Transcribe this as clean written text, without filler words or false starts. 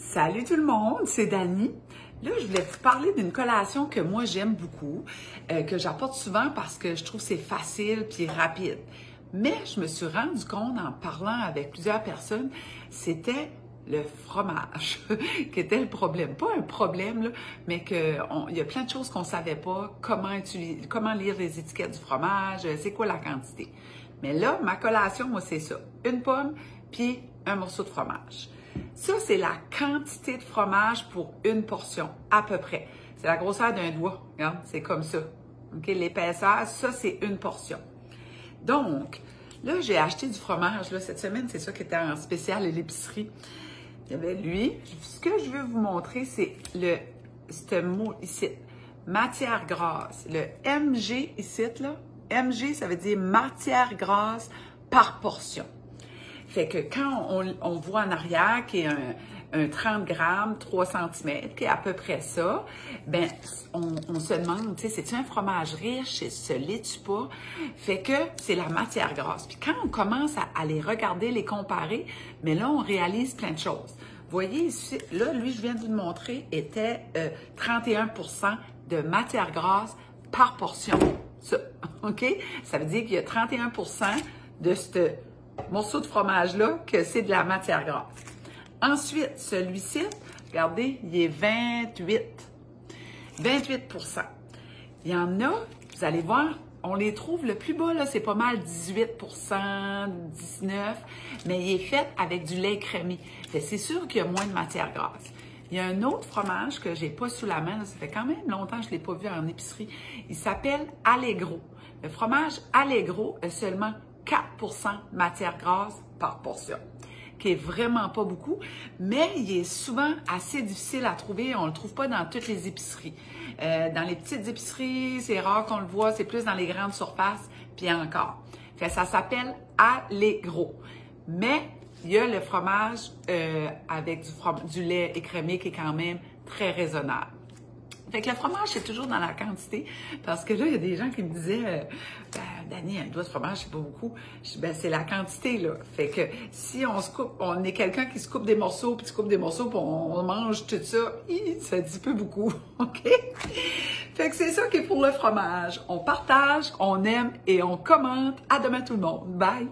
Salut tout le monde, c'est Dani. Là, je voulais vous parler d'une collation que moi j'aime beaucoup, que j'apporte souvent parce que je trouve que c'est facile puis rapide. Mais je me suis rendu compte en parlant avec plusieurs personnes, c'était le fromage qui était le problème. Pas un problème, là, mais qu'il y a plein de choses qu'on ne savait pas, comment lire les étiquettes du fromage, c'est quoi la quantité. Mais là, ma collation, moi, c'est ça. Une pomme puis un morceau de fromage. Ça, c'est la quantité de fromage pour une portion, à peu près. C'est la grosseur d'un doigt. Regarde, c'est comme ça. OK? L'épaisseur, ça, c'est une portion. Donc, là, j'ai acheté du fromage. Là, cette semaine, c'est ça qui était en spécial à l'épicerie. Il y avait lui. Ce que je veux vous montrer, c'est ce mot ici. Matière grasse. Le MG ici, là. MG, ça veut dire matière grasse par portion. Fait que quand on voit en arrière qu'il y a un 30 grammes, 3 cm, qui est à peu près ça, ben on se demande, tu sais, c'est-tu un fromage riche? Se l'est-tu pas? Fait que c'est la matière grasse. Puis quand on commence à les regarder, les comparer, mais là, on réalise plein de choses. Vous voyez ici, là, lui, je viens de vous le montrer, était 31% de matière grasse par portion. Ça, OK? Ça veut dire qu'il y a 31% de ce morceau de fromage-là que c'est de la matière grasse. Ensuite, celui-ci, regardez, il est 28%. Il y en a, vous allez voir, on les trouve le plus bas, là, c'est pas mal 18%, 19%, mais il est fait avec du lait crémé. C'est sûr qu'il y a moins de matière grasse. Il y a un autre fromage que j'ai pas sous la main, là, ça fait quand même longtemps que je l'ai pas vu en épicerie. Il s'appelle Allegro. Le fromage Allegro a seulement 4% de matière grasse par portion, qui est vraiment pas beaucoup, mais il est souvent assez difficile à trouver. On le trouve pas dans toutes les épiceries. Dans les petites épiceries, c'est rare qu'on le voit, c'est plus dans les grandes surfaces, puis encore. Fait, ça s'appelle Allegro. Mais il y a le fromage avec du lait écrémé qui est quand même très raisonnable. Fait que le fromage, c'est toujours dans la quantité, parce que là, il y a des gens qui me disaient Dani, un doigt de fromage, c'est pas beaucoup. Je dis, ben, c'est la quantité, là. Fait que si on se coupe, on est quelqu'un qui se coupe des morceaux, puis tu coupes des morceaux, puis on mange tout ça, ça dit peu beaucoup, OK? Fait que c'est ça qui est pour le fromage. On partage, on aime et on commente. À demain tout le monde. Bye!